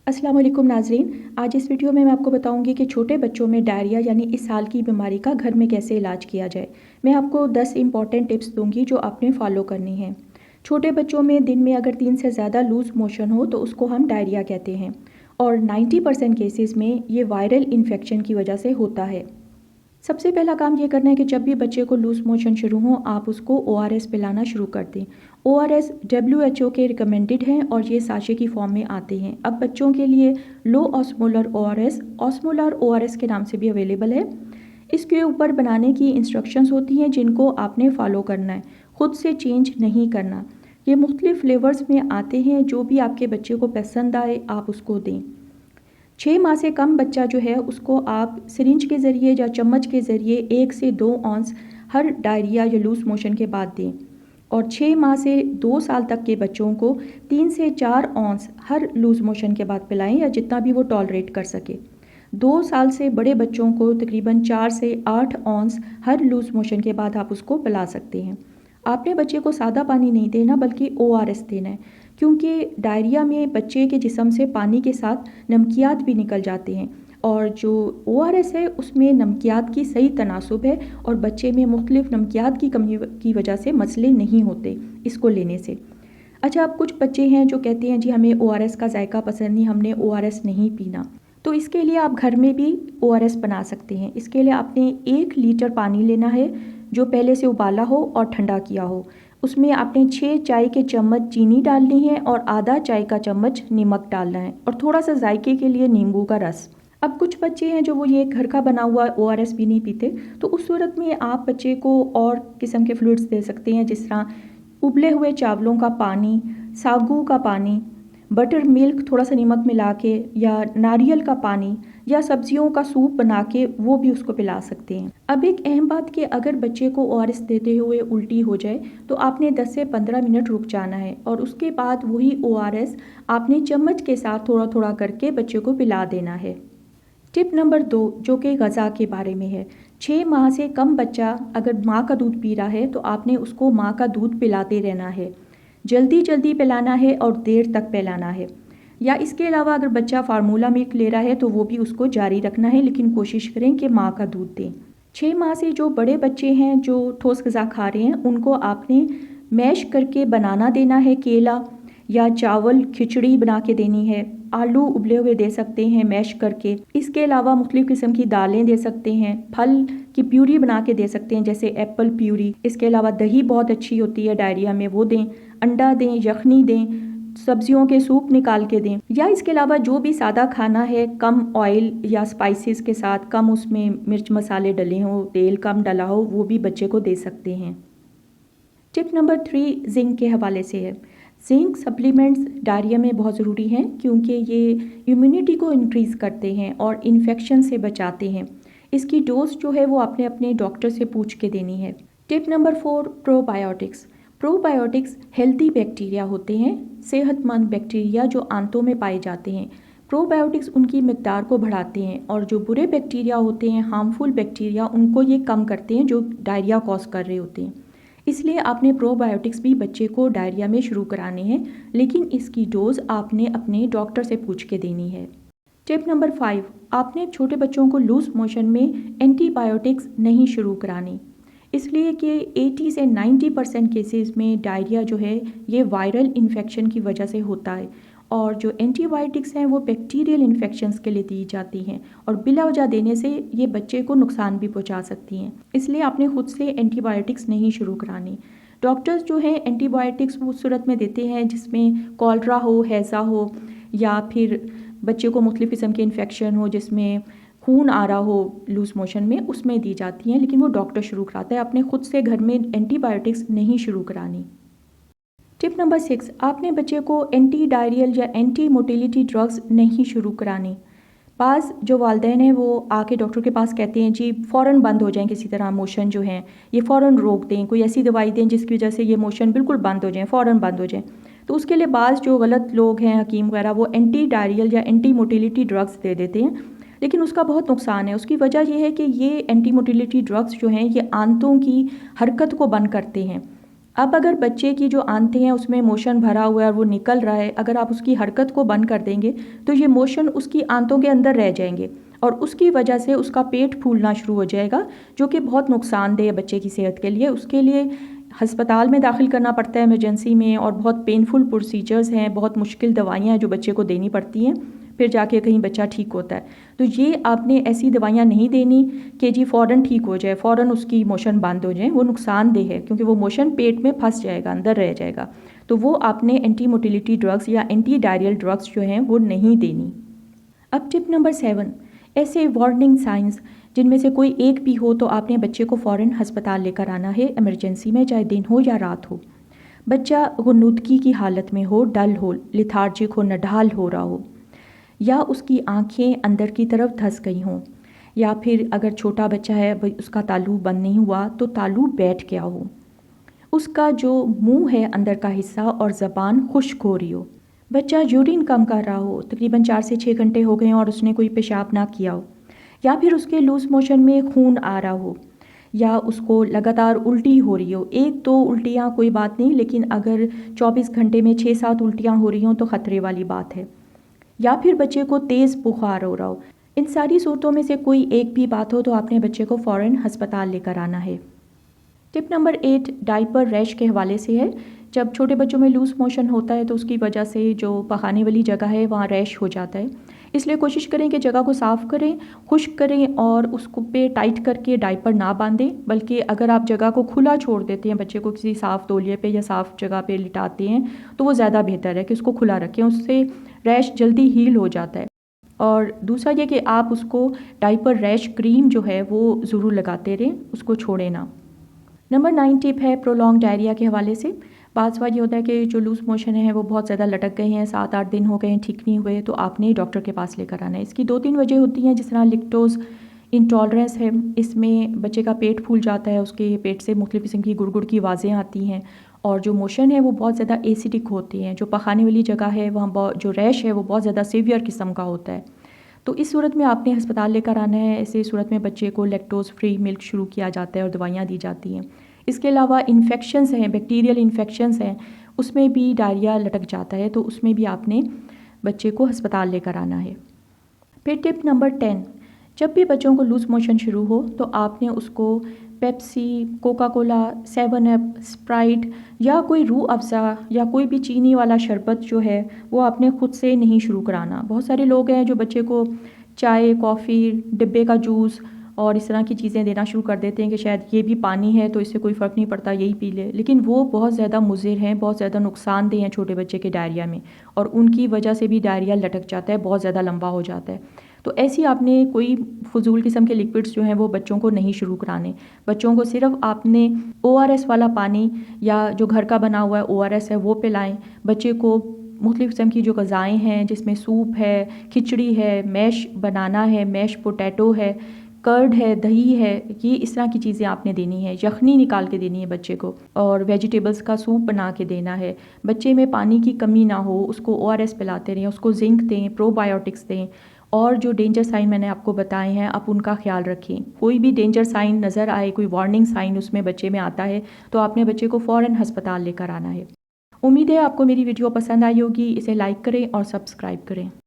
अस्सलाम वालेकुम नाज़रीन। आज इस वीडियो में मैं आपको बताऊंगी कि छोटे बच्चों में डायरिया यानी इसहाल की बीमारी का घर में कैसे इलाज किया जाए। मैं आपको 10 इंपॉर्टेंट टिप्स दूंगी जो आपने फॉलो करनी है। छोटे बच्चों में दिन में अगर 3 से ज़्यादा लूज़ मोशन हो तो उसको हम डायरिया कहते हैं और 90% केसेस में ये वायरल इन्फेक्शन की वजह से होता है। सबसे पहला काम ये करना है कि जब भी बच्चे को लूज़ मोशन शुरू हो आप उसको ORS पिलाना शुरू कर दें। ORS WHO के रिकमेंडेड हैं और ये साशे की फॉर्म में आते हैं। अब बच्चों के लिए लो ऑस्मोलर ऑस्मोलर ORS के नाम से भी अवेलेबल है। इसके ऊपर बनाने की इंस्ट्रक्शंस होती हैं जिनको आपने फॉलो करना है, ख़ुद से चेंज नहीं करना। ये मुख्तलिफ़ फ्लेवर्स में आते हैं, जो भी आपके बच्चे को पसंद आए आप उसको दें। 6 माह से कम बच्चा जो है उसको आप सिरिंज के ज़रिए या चम्मच के ज़रिए 1 से 2 औंस हर डायरिया या लूज़ मोशन के बाद दें और 6 माह से 2 साल तक के बच्चों को 3 से 4 औंस हर लूज़ मोशन के बाद पिलाएं या जितना भी वो टॉलरेट कर सके। 2 साल से बड़े बच्चों को तकरीबन 4 से 8 औंस हर लूज़ मोशन के बाद आप उसको पिला सकते हैं। आपने बच्चे को सादा पानी नहीं देना बल्कि ORS देना है, क्योंकि डायरिया में बच्चे के जिस्म से पानी के साथ नमकियात भी निकल जाते हैं और जो ORS है उसमें नमकियात की सही तनासुब है और बच्चे में मुख्तलिफ नमकियात की कमी की वजह से मसले नहीं होते इसको लेने से। अच्छा, अब कुछ बच्चे हैं जो कहते हैं जी हमें ORS का जायका पसंद नहीं, हमने ORS नहीं पीना, तो इसके लिए आप घर में भी ORS बना सकते हैं। इसके लिए आपने 1 लीटर पानी लेना है जो पहले से उबाला हो और ठंडा किया हो। उसमें आपने 6 चाय के चम्मच चीनी डालनी है और आधा चाय का चम्मच नमक डालना है और थोड़ा सा जायके के लिए नींबू का रस। अब कुछ बच्चे हैं जो वो ये घर का बना हुआ ORS भी नहीं पीते, तो उस सूरत में आप बच्चे को और किस्म के फ्लूइड्स दे सकते हैं, जिस तरह उबले हुए चावलों का पानी, सागू का पानी, बटर मिल्क थोड़ा सा नमक मिला के, या नारियल का पानी, या सब्जियों का सूप बना के वो भी उसको पिला सकते हैं। अब एक अहम बात कि अगर बच्चे को ORS देते हुए उल्टी हो जाए तो आपने 10 से 15 मिनट रुक जाना है और उसके बाद वही ORS आपने चम्मच के साथ थोड़ा थोड़ा करके बच्चे को पिला देना है। टिप नंबर 2 जो कि ग़ज़ा के बारे में है। 6 माह से कम बच्चा अगर माँ का दूध पी रहा है तो आपने उसको माँ का दूध पिलाते रहना है। जल्दी जल्दी पिलाना है और देर तक पिलाना है। या इसके अलावा अगर बच्चा फार्मूला मिल्क ले रहा है तो वो भी उसको जारी रखना है, लेकिन कोशिश करें कि माँ का दूध दें। 6 माह से जो बड़े बच्चे हैं जो ठोस ग़ज़ा खा रहे हैं उनको आपने मैश करके बनाना देना है, केला या चावल खिचड़ी बना के देनी है। आलू उबले हुए दे सकते हैं मैश करके। इसके अलावा मुख्तलिफ़ किस्म की दालें दे सकते हैं, फल की प्यूरी बना के दे सकते हैं जैसे एप्पल प्यूरी। इसके अलावा दही बहुत अच्छी होती है डायरिया में, वो दें। अंडा दें, यखनी दें, सब्जियों के सूप निकाल के दें। या इसके अलावा जो भी सादा खाना है कम ऑयल या स्पाइसेस के साथ, कम उसमें मिर्च मसाले डले हों, तेल कम डला हो, वो भी बच्चे को दे सकते हैं। टिप नंबर 3 जिंक के हवाले से है। जिंक सप्लीमेंट्स डायरिया में बहुत ज़रूरी हैं क्योंकि ये इम्यूनिटी को इंक्रीज़ करते हैं और इन्फेक्शन से बचाते हैं। इसकी डोज जो है वो आपने अपने डॉक्टर से पूछ के देनी है। Tip number 4 probiotics. Probiotics healthy bacteria होते हैं, सेहतमंद बैक्टीरिया जो आंतों में पाए जाते हैं। प्रोबायोटिक्स उनकी मिकदार को बढ़ाते हैं और जो बुरे बैक्टीरिया होते हैं, हार्मफुल बैक्टीरिया, उनको ये कम करते हैं जो डायरिया कॉज कर रहे होते हैं। इसलिए आपने प्रोबायोटिक्स भी बच्चे को डायरिया में शुरू कराने हैं, लेकिन इसकी डोज आपने अपने डॉक्टर से पूछ के देनी है। टिप नंबर 5 आपने छोटे बच्चों को लूज मोशन में एंटीबायोटिक्स नहीं शुरू करानी, इसलिए कि 80 से 90% केसेस में डायरिया जो है ये वायरल इन्फेक्शन की वजह से होता है और जो एंटीबायोटिक्स हैं वो बैक्टीरियल इन्फेक्शंस के लिए दी जाती हैं और बिला वजह देने से ये बच्चे को नुकसान भी पहुंचा सकती हैं। इसलिए आपने खुद से एंटीबायोटिक्स नहीं शुरू करानी। डॉक्टर्स जो हैं एंटीबायोटिक्स वो उस सूरत में देते हैं जिसमें कॉलरा हो, हैज़ा हो, या फिर बच्चे को मुख्तलिफ़ किस्म के इन्फेक्शन हो जिसमें खून आ रहा हो लूज़ मोशन में, उसमें दी जाती हैं, लेकिन वो डॉक्टर शुरू कराता है। आपने खुद से घर में एंटीबायोटिक्स नहीं शुरू करानी। टिप नंबर 6 आपने बच्चे को एंटी डायरियल या एंटी मोटिलिटी ड्रग्स नहीं शुरू करानी। पास जो वालिदैन हैं वो आके डॉक्टर के पास कहते हैं जी फ़ौरन बंद हो जाएं, किसी तरह मोशन जो हैं ये फ़ौरन रोक दें, कोई ऐसी दवाई दें जिसकी वजह से ये मोशन बिल्कुल बंद हो जाएं, फ़ौरन बंद हो जाएं। तो उसके लिए बाज़ जो गलत लोग हैं, हकीम वगैरह, वो एंटी डायरियल या एंटी मोटिलिटी ड्रग्स दे देते हैं, लेकिन उसका बहुत नुकसान है। उसकी वजह यह है कि ये एंटी मोटिलिटी ड्रग्स जो हैं ये आंतों की हरकत को बंद करते हैं, अब अगर बच्चे की जो आंतें हैं उसमें मोशन भरा हुआ है और वो निकल रहा है, अगर आप उसकी हरकत को बंद कर देंगे तो ये मोशन उसकी आंतों के अंदर रह जाएंगे और उसकी वजह से उसका पेट फूलना शुरू हो जाएगा, जो कि बहुत नुकसानदेह है बच्चे की सेहत के लिए। उसके लिए अस्पताल में दाखिल करना पड़ता है इमरजेंसी में, और बहुत पेनफुल प्रोसीजर्स हैं, बहुत मुश्किल दवाइयाँ हैं जो बच्चे को देनी पड़ती हैं, फिर जाके कहीं बच्चा ठीक होता है। तो ये आपने ऐसी दवाइयाँ नहीं देनी कि जी फ़ौरन ठीक हो जाए, फ़ौरन उसकी मोशन बंद हो जाए, वो नुकसानदेह है क्योंकि वो मोशन पेट में फंस जाएगा, अंदर रह जाएगा। तो वो आपने एंटी मोटिलिटी ड्रग्स या एंटी डायरियल ड्रग्स जो हैं वो नहीं देनी। अब टिप नंबर 7, ऐसे वार्निंग साइंस जिनमें से कोई एक भी हो तो आपने बच्चे को फ़ौरन अस्पताल लेकर आना है इमरजेंसी में, चाहे दिन हो या रात हो। बच्चा गुर्नुदगी की हालत में हो, डल हो, लिथार्जिक हो, नढाल हो रहा हो, या उसकी आंखें अंदर की तरफ धंस गई हों, या फिर अगर छोटा बच्चा है उसका तालू बंद नहीं हुआ तो तालू बैठ गया हो, उसका जो मुंह है अंदर का हिस्सा और ज़बान खुश्क हो रही हो, बच्चा यूरिन कम कर रहा हो, तकरीबन 4 से 6 घंटे हो गए हैं और उसने कोई पेशाब ना किया हो, या फिर उसके लूज़ मोशन में खून आ रहा हो, या उसको लगातार उल्टी हो रही हो। एक दो उल्टियाँ कोई बात नहीं, लेकिन अगर 24 घंटे में 6-7 उल्टियाँ हो रही हों तो ख़तरे वाली बात है। या फिर बच्चे को तेज़ बुखार हो रहा हो। इन सारी सूरतों में से कोई एक भी बात हो तो आपने बच्चे को फ़ौरन अस्पताल लेकर आना है। टिप नंबर 8 डायपर रैश के हवाले से है। जब छोटे बच्चों में लूज़ मोशन होता है तो उसकी वजह से जो पखाने वाली जगह है वहाँ रैश हो जाता है। इसलिए कोशिश करें कि जगह को साफ़ करें, खुश्क करें और उसको पे टाइट करके डायपर ना बांधें, बल्कि अगर आप जगह को खुला छोड़ देते हैं, बच्चे को किसी साफ़ तौलिए पे या साफ़ जगह पे लिटाते हैं तो वो ज़्यादा बेहतर है कि उसको खुला रखें, उससे रैश जल्दी हील हो जाता है। और दूसरा ये कि आप उसको डायपर रैश क्रीम जो है वो ज़रूर लगाते रहें, उसको छोड़ें ना। नंबर 9 टिप है प्रोलॉन्ग डायरिया के हवाले से। बात ये होता है कि जो लूज़ मोशन है वो बहुत ज़्यादा लटक गए हैं, 7-8 दिन हो गए हैं, ठीक नहीं हुए, तो आपने डॉक्टर के पास लेकर आना है। इसकी 2-3 वजह होती हैं, जिस तरह लैक्टोज़ इंटॉलरेंस है, इसमें बच्चे का पेट फूल जाता है, उसके पेट से मुख्तलिफ़ किस्म की गुड़ की आवाज़ें आती हैं, और जो मोशन है वो बहुत ज़्यादा एसिडिक होती हैं, जो पखाने वाली जगह है वहाँ जो रैश है वो बहुत ज़्यादा सीवियर किस्म का होता है। तो इस सूरत में आपने अस्पताल लेकर आना है। ऐसी सूरत में बच्चे को लैक्टोज़ फ्री मिल्क शुरू किया जाता है और दवाइयाँ दी जाती हैं। इसके अलावा इन्फेक्शंस हैं, बैक्टीरियल इन्फेक्शंस हैं, उसमें भी डायरिया लटक जाता है, तो उसमें भी आपने बच्चे को अस्पताल लेकर आना है। फिर टिप नंबर 10, जब भी बच्चों को लूज़ मोशन शुरू हो तो आपने उसको Pepsi, Coca Cola, 7 up, Sprite या कोई रूह अफ़ज़ा या कोई भी चीनी वाला शरबत जो है वो आपने ख़ुद से नहीं शुरू कराना। बहुत सारे लोग हैं जो बच्चे को चाय, कॉफ़ी, डिब्बे का जूस और इस तरह की चीज़ें देना शुरू कर देते हैं कि शायद ये भी पानी है तो इससे कोई फ़र्क नहीं पड़ता, यही पी ले, लेकिन वो बहुत ज़्यादा मुज़िर हैं, बहुत ज़्यादा नुकसानदेह हैं छोटे बच्चे के डायरिया में, और उनकी वजह से भी डायरिया लटक जाता है, बहुत ज़्यादा लंबा हो जाता है। तो ऐसी आपने कोई फ़ुज़ूल किस्म के लिक्विड्स जो हैं वो बच्चों को नहीं शुरू कराने। बच्चों को सिर्फ़ आपने ORS वाला पानी या जो घर का बना हुआ है ORS है वो पिलाएं। बच्चे को मुख्तलिफ़ किस्म की जो ग़िज़ाएँ हैं, जिसमें सूप है, खिचड़ी है, मैश बनाना है, मैश पोटैटो है, कर्ड है, दही है, ये इस तरह की चीज़ें आपने देनी है। यखनी निकाल के देनी है बच्चे को, और वेजिटेबल्स का सूप बना के देना है। बच्चे में पानी की कमी ना हो, उसको ORS पिलाते रहें, उसको जिंक दें, प्रोबायोटिक्स दें, और जो डेंजर साइन मैंने आपको बताए हैं आप उनका ख्याल रखें। कोई भी डेंजर साइन नज़र आए, कोई वार्निंग साइन उसमें बच्चे में आता है तो आपने बच्चे को फ़ौरन अस्पताल लेकर आना है। उम्मीद है आपको मेरी वीडियो पसंद आई होगी। इसे लाइक करें और सब्सक्राइब करें।